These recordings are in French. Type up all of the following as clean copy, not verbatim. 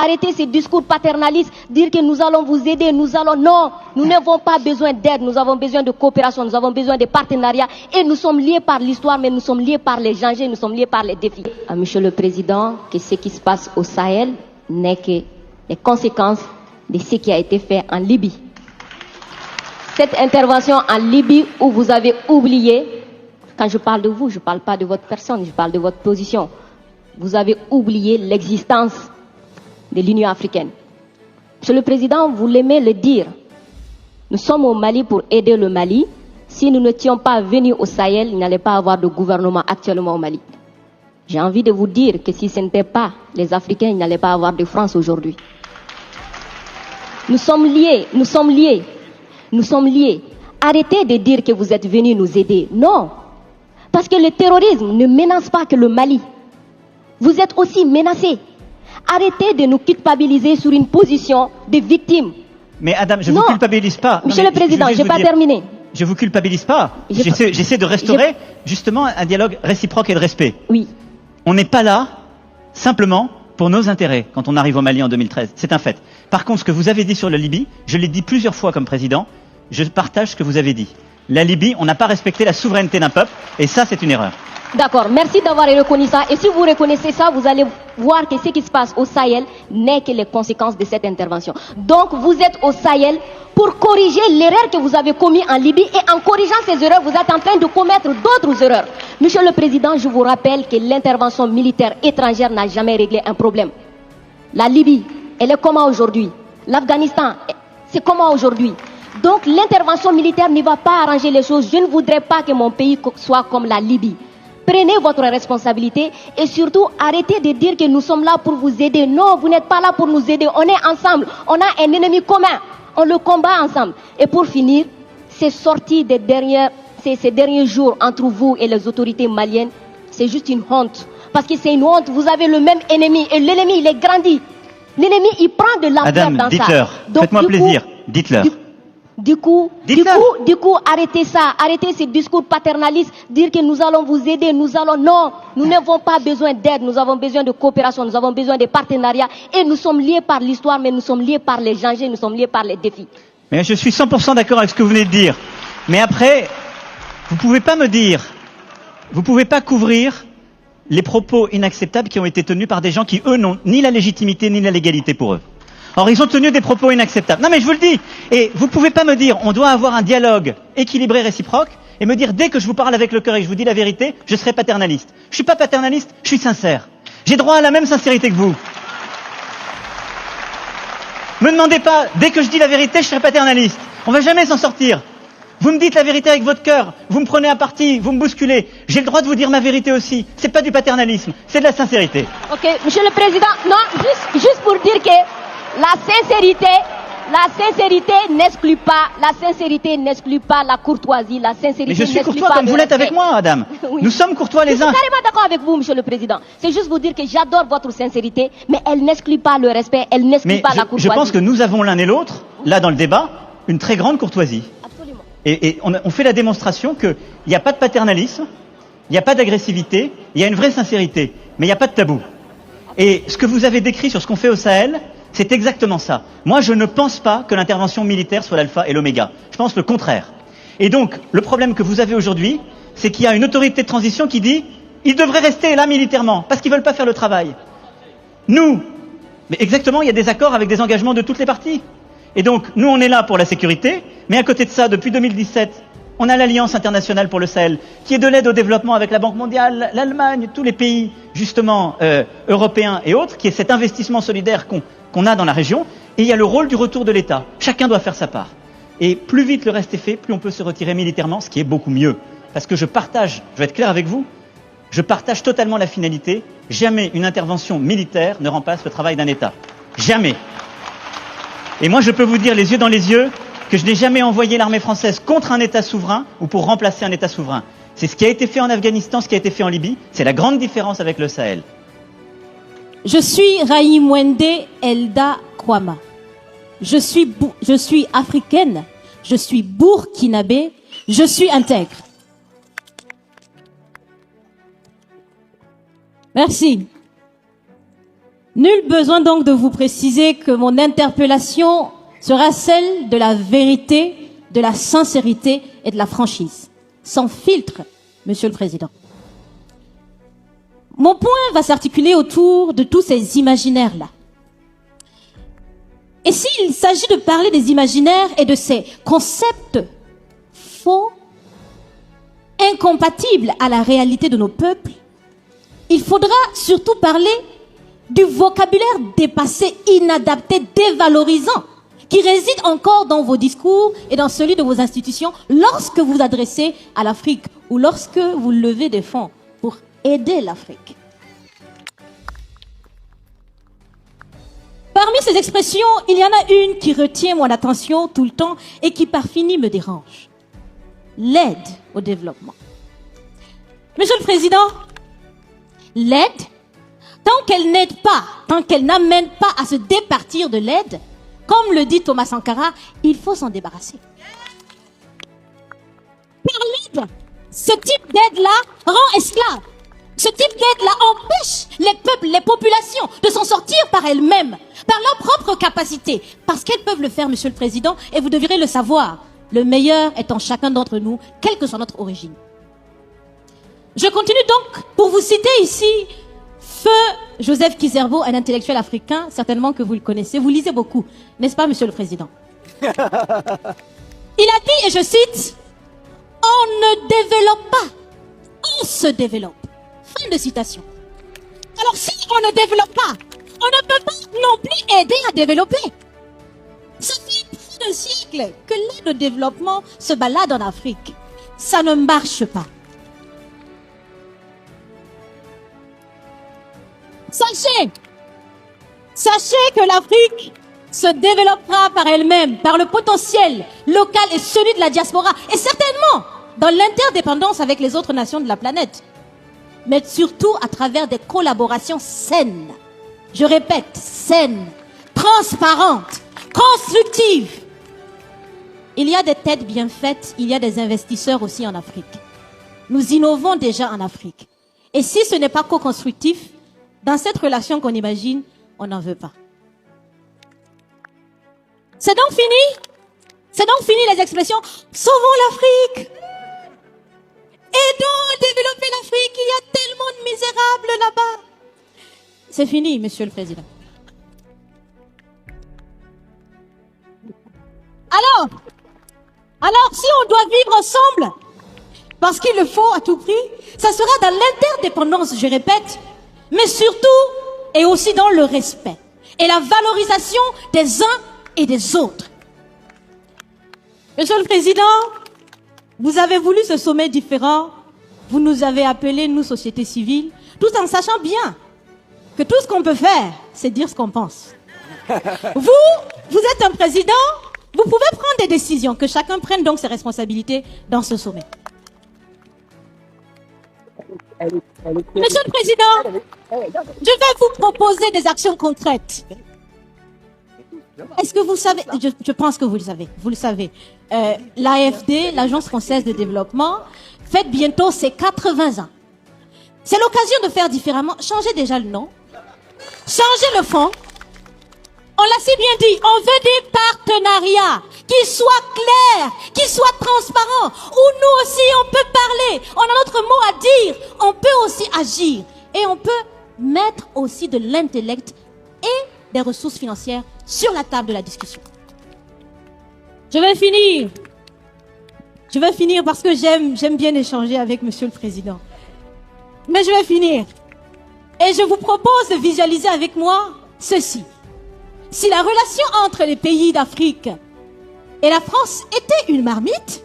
Arrêtez ces discours paternalistes, dire que nous allons vous aider, Non, nous n'avons pas besoin d'aide, nous avons besoin de coopération, nous avons besoin de partenariat et nous sommes liés par l'histoire, mais nous sommes liés par les enjeux, nous sommes liés par les défis. Monsieur le Président, que ce qui se passe au Sahel n'est que les conséquences de ce qui a été fait en Libye. Cette intervention en Libye où vous avez oublié, quand je parle de vous, je ne parle pas de votre personne, je parle de votre position. Vous avez oublié l'existence de l'Union africaine. Monsieur le Président, vous l'aimez le dire. Nous sommes au Mali pour aider le Mali. Si nous n'étions pas venus au Sahel, il n'allait pas avoir de gouvernement actuellement au Mali. J'ai envie de vous dire que si ce n'était pas les Africains, il n'allait pas avoir de France aujourd'hui. Nous sommes liés, nous sommes liés, nous sommes liés. Arrêtez de dire que vous êtes venus nous aider. Non. Parce que le terrorisme ne menace pas que le Mali. Vous êtes aussi menacés. Arrêtez de nous culpabiliser sur une position de victime. Mais Adam, je ne vous culpabilise pas. Monsieur le Président, je n'ai pas terminé. Je ne vous culpabilise pas. J'essaie de restaurer justement un dialogue réciproque et de respect. Oui. On n'est pas là simplement pour nos intérêts quand on arrive au Mali en 2013. C'est un fait. Par contre, ce que vous avez dit sur la Libye, je l'ai dit plusieurs fois comme président, je partage ce que vous avez dit. La Libye, on n'a pas respecté la souveraineté d'un peuple et ça, c'est une erreur. D'accord, merci d'avoir reconnu ça. Et si vous reconnaissez ça, vous allez voir que ce qui se passe au Sahel n'est que les conséquences de cette intervention. Donc, vous êtes au Sahel pour corriger l'erreur que vous avez commise en Libye et en corrigeant ces erreurs, vous êtes en train de commettre d'autres erreurs. Monsieur le Président, je vous rappelle que l'intervention militaire étrangère n'a jamais réglé un problème. La Libye, elle est comment aujourd'hui? L'Afghanistan, c'est comment aujourd'hui? Donc, l'intervention militaire ne va pas arranger les choses. Je ne voudrais pas que mon pays soit comme la Libye. Prenez votre responsabilité et surtout arrêtez de dire que nous sommes là pour vous aider. Non, vous n'êtes pas là pour nous aider. On est ensemble. On a un ennemi commun. On le combat ensemble. Et pour finir, ces sorties ces derniers jours entre vous et les autorités maliennes, c'est juste une honte. Parce que c'est une honte. Vous avez le même ennemi et l'ennemi, il est grandi. L'ennemi, il prend de l'ampleur dans ça. Dites-leur. Faites-moi plaisir. Dites-leur. Du coup, arrêtez ça, arrêtez ces discours paternalistes, dire que nous allons vous aider, non, nous n'avons pas besoin d'aide, nous avons besoin de coopération, nous avons besoin de partenariat, et nous sommes liés par l'histoire, mais nous sommes liés par les enjeux, nous sommes liés par les défis. Mais je suis 100% d'accord avec ce que vous venez de dire. Mais après, vous pouvez pas me dire, vous pouvez pas couvrir les propos inacceptables qui ont été tenus par des gens qui, eux, n'ont ni la légitimité ni la légalité pour eux. Or, ils ont tenu des propos inacceptables. Non, mais je vous le dis. Et vous pouvez pas me dire, on doit avoir un dialogue équilibré, réciproque, et me dire, dès que je vous parle avec le cœur et que je vous dis la vérité, je serai paternaliste. Je suis pas paternaliste, je suis sincère. J'ai droit à la même sincérité que vous. Me demandez pas, dès que je dis la vérité, je serai paternaliste. On va jamais s'en sortir. Vous me dites la vérité avec votre cœur, vous me prenez à partie, vous me bousculez. J'ai le droit de vous dire ma vérité aussi. C'est pas du paternalisme, c'est de la sincérité. Ok, Monsieur le Président, non, juste pour dire que la sincérité n'exclut pas la courtoisie, la sincérité. Mais je suis courtois comme vous l'êtes avec moi, Adam. Oui. Nous sommes courtois les uns. Je suis carrément d'accord avec vous, Monsieur le Président. C'est juste vous dire que j'adore votre sincérité, mais elle n'exclut pas le respect, elle n'exclut pas la courtoisie. Je pense que nous avons l'un et l'autre, là dans le débat, une très grande courtoisie. Absolument. Et on fait la démonstration qu'il n'y a pas de paternalisme, il n'y a pas d'agressivité, il y a une vraie sincérité, mais il n'y a pas de tabou. Et ce que vous avez décrit sur ce qu'on fait au Sahel, c'est exactement ça. Moi, je ne pense pas que l'intervention militaire soit l'alpha et l'oméga. Je pense le contraire. Et donc, le problème que vous avez aujourd'hui, c'est qu'il y a une autorité de transition qui dit « ils devraient rester là militairement, parce qu'ils ne veulent pas faire le travail ». Nous, mais exactement, il y a des accords avec des engagements de toutes les parties. Et donc, nous, on est là pour la sécurité, mais à côté de ça, depuis 2017, on a l'Alliance internationale pour le Sahel, qui est de l'aide au développement avec la Banque mondiale, l'Allemagne, tous les pays, justement, européens et autres, qui est cet investissement solidaire qu'on a dans la région, et il y a le rôle du retour de l'État. Chacun doit faire sa part. Et plus vite le reste est fait, plus on peut se retirer militairement, ce qui est beaucoup mieux. Parce que je vais être clair avec vous, je partage totalement la finalité. Jamais une intervention militaire ne remplace le travail d'un État. Jamais. Et moi, je peux vous dire les yeux dans les yeux que je n'ai jamais envoyé l'armée française contre un État souverain ou pour remplacer un État souverain. C'est ce qui a été fait en Afghanistan, ce qui a été fait en Libye. C'est la grande différence avec le Sahel. Je suis Raïmwende Elda Kwama. Je suis africaine, je suis burkinabé, je suis intègre. Merci. Nul besoin donc de vous préciser que mon interpellation sera celle de la vérité, de la sincérité et de la franchise. Sans filtre, Monsieur le Président. Mon point va s'articuler autour de tous ces imaginaires-là. Et s'il s'agit de parler des imaginaires et de ces concepts faux, incompatibles à la réalité de nos peuples, il faudra surtout parler du vocabulaire dépassé, inadapté, dévalorisant, qui réside encore dans vos discours et dans celui de vos institutions lorsque vous vous adressez à l'Afrique ou lorsque vous levez des fonds pour aider l'Afrique. Parmi ces expressions, il y en a une qui retient mon attention tout le temps et qui par fini me dérange. L'aide au développement. Monsieur le Président, l'aide, tant qu'elle n'aide pas, tant qu'elle n'amène pas à se départir de l'aide, comme le dit Thomas Sankara, il faut s'en débarrasser. Par l'aide, ce type d'aide-là rend esclave. Ce type d'aide-là empêche les peuples, les populations de s'en sortir par elles-mêmes, par leur propre capacité. Parce qu'elles peuvent le faire, Monsieur le Président, et vous devriez le savoir. Le meilleur est en chacun d'entre nous, quelle que soit notre origine. Je continue donc pour vous citer ici Feu Joseph Kizerbo, un intellectuel africain, certainement que vous le connaissez. Vous lisez beaucoup, n'est-ce pas, Monsieur le Président? Il a dit, et je cite, « On ne développe pas, on se développe. » Fin de citation. Alors si on ne développe pas, on ne peut pas non plus aider à développer. Ça fait plus de siècles que l'aide au développement se balade en Afrique. Ça ne marche pas. Sachez que l'Afrique se développera par elle-même, par le potentiel local et celui de la diaspora, et certainement dans l'interdépendance avec les autres nations de la planète, mais surtout à travers des collaborations saines. Je répète, saines, transparentes, constructives. Il y a des têtes bien faites, il y a des investisseurs aussi en Afrique. Nous innovons déjà en Afrique. Et si ce n'est pas co-constructif, dans cette relation qu'on imagine, on n'en veut pas. C'est donc fini? C'est donc fini les expressions « Sauvons l'Afrique !» Aidons à développer l'Afrique, il y a tellement de misérables là-bas. C'est fini, Monsieur le Président. Alors, si on doit vivre ensemble, parce qu'il le faut à tout prix, ça sera dans l'interdépendance, je répète, mais surtout et aussi dans le respect et la valorisation des uns et des autres. Monsieur le Président, vous avez voulu ce sommet différent, vous nous avez appelés, nous, société civile, tout en sachant bien que tout ce qu'on peut faire, c'est dire ce qu'on pense. Vous êtes un président, vous pouvez prendre des décisions, que chacun prenne donc ses responsabilités dans ce sommet. Monsieur le Président, je vais vous proposer des actions concrètes. Est-ce que vous savez, je pense que vous le savez, l'AFD, l'Agence française de développement, fête bientôt ses 80 ans. C'est l'occasion de faire différemment. Changez déjà le nom, changez le fond. On l'a si bien dit, on veut des partenariats qui soient clairs, qui soient transparents, où nous aussi on peut parler, on a notre mot à dire, on peut aussi agir et on peut mettre aussi de l'intellect et des ressources financières sur la table de la discussion. Je vais finir parce que j'aime bien échanger avec Monsieur le Président. Mais je vais finir. Et je vous propose de visualiser avec moi ceci. Si la relation entre les pays d'Afrique et la France était une marmite,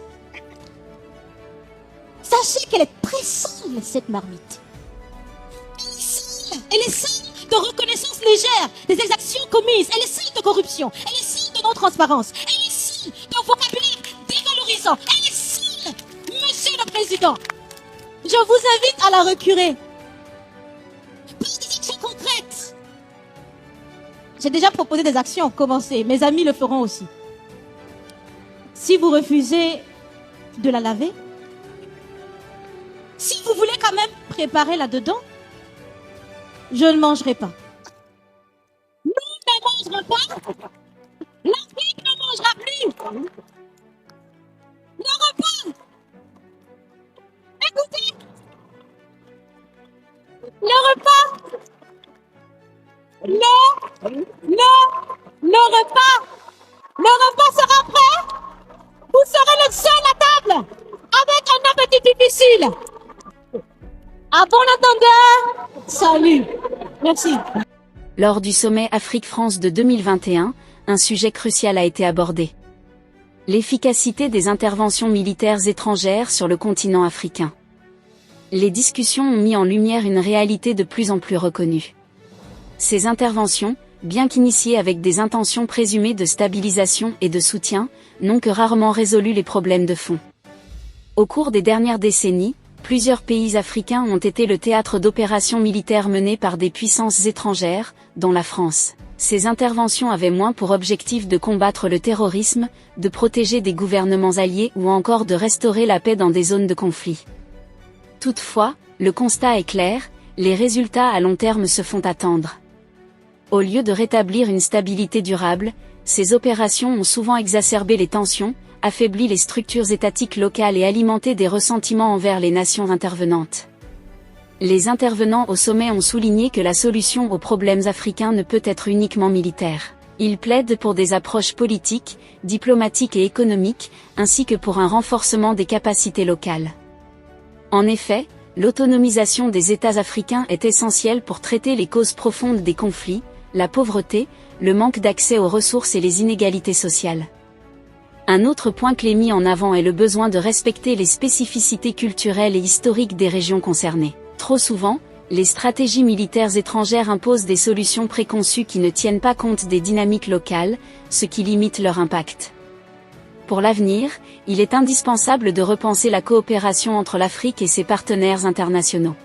sachez qu'elle est très sale, cette marmite. Elle est sale de reconnaissance légère des exactions commises. Elle est sale de corruption. Elle est sale de non-transparence. Elle est sale de vocabulaire dévalorisant. Elle est sale, Monsieur le Président. Je vous invite à la recurer. Pas des actions concrètes. J'ai déjà proposé des actions, commencez. Mes amis le feront aussi. Si vous refusez de la laver, si vous voulez quand même préparer là-dedans, je ne mangerai pas. repas, l'Afrique ne mangera plus. Le repas. Écoutez. Le repas. Le repas. Le repas sera prêt. Vous serez le seul à table avec un appétit difficile. À bon entendeur. Salut. Merci. Lors du sommet Afrique-France de 2021, un sujet crucial a été abordé. L'efficacité des interventions militaires étrangères sur le continent africain. Les discussions ont mis en lumière une réalité de plus en plus reconnue. Ces interventions, bien qu'initiées avec des intentions présumées de stabilisation et de soutien, n'ont que rarement résolu les problèmes de fond. Au cours des dernières décennies, plusieurs pays africains ont été le théâtre d'opérations militaires menées par des puissances étrangères, dont la France. Ces interventions avaient moins pour objectif de combattre le terrorisme, de protéger des gouvernements alliés ou encore de restaurer la paix dans des zones de conflit. Toutefois, le constat est clair, les résultats à long terme se font attendre. Au lieu de rétablir une stabilité durable, ces opérations ont souvent exacerbé les tensions, affaibli les structures étatiques locales et alimenté des ressentiments envers les nations intervenantes. Les intervenants au sommet ont souligné que la solution aux problèmes africains ne peut être uniquement militaire. Ils plaident pour des approches politiques, diplomatiques et économiques, ainsi que pour un renforcement des capacités locales. En effet, l'autonomisation des États africains est essentielle pour traiter les causes profondes des conflits, la pauvreté, le manque d'accès aux ressources et les inégalités sociales. Un autre point clé mis en avant est le besoin de respecter les spécificités culturelles et historiques des régions concernées. Trop souvent, les stratégies militaires étrangères imposent des solutions préconçues qui ne tiennent pas compte des dynamiques locales, ce qui limite leur impact. Pour l'avenir, il est indispensable de repenser la coopération entre l'Afrique et ses partenaires internationaux.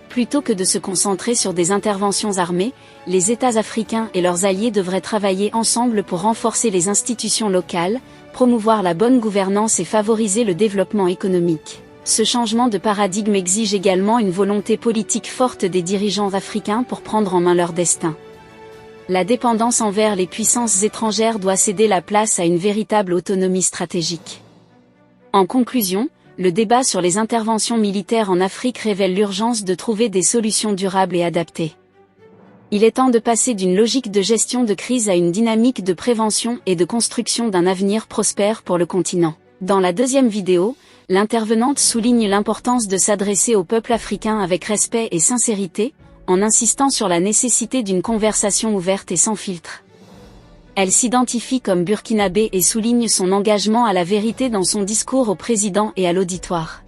Plutôt que de se concentrer sur des interventions armées, les États africains et leurs alliés devraient travailler ensemble pour renforcer les institutions locales, promouvoir la bonne gouvernance et favoriser le développement économique. Ce changement de paradigme exige également une volonté politique forte des dirigeants africains pour prendre en main leur destin. La dépendance envers les puissances étrangères doit céder la place à une véritable autonomie stratégique. En conclusion, le débat sur les interventions militaires en Afrique révèle l'urgence de trouver des solutions durables et adaptées. Il est temps de passer d'une logique de gestion de crise à une dynamique de prévention et de construction d'un avenir prospère pour le continent. Dans la deuxième vidéo, l'intervenante souligne l'importance de s'adresser au peuple africain avec respect et sincérité, en insistant sur la nécessité d'une conversation ouverte et sans filtre. Elle s'identifie comme burkinabé et souligne son engagement à la vérité dans son discours au président et à l'auditoire.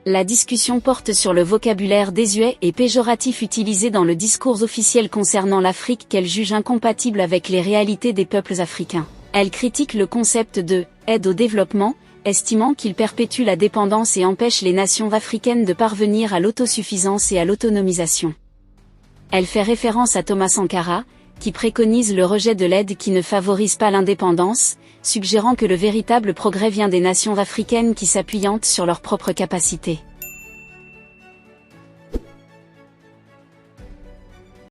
La discussion porte sur le vocabulaire désuet et péjoratif utilisé dans le discours officiel concernant l'Afrique qu'elle juge incompatible avec les réalités des peuples africains. Elle critique le concept de « aide au développement », estimant qu'il perpétue la dépendance et empêche les nations africaines de parvenir à l'autosuffisance et à l'autonomisation. Elle fait référence à Thomas Sankara, qui préconise le rejet de l'aide qui ne favorise pas l'indépendance, suggérant que le véritable progrès vient des nations africaines qui s'appuient sur leurs propres capacités.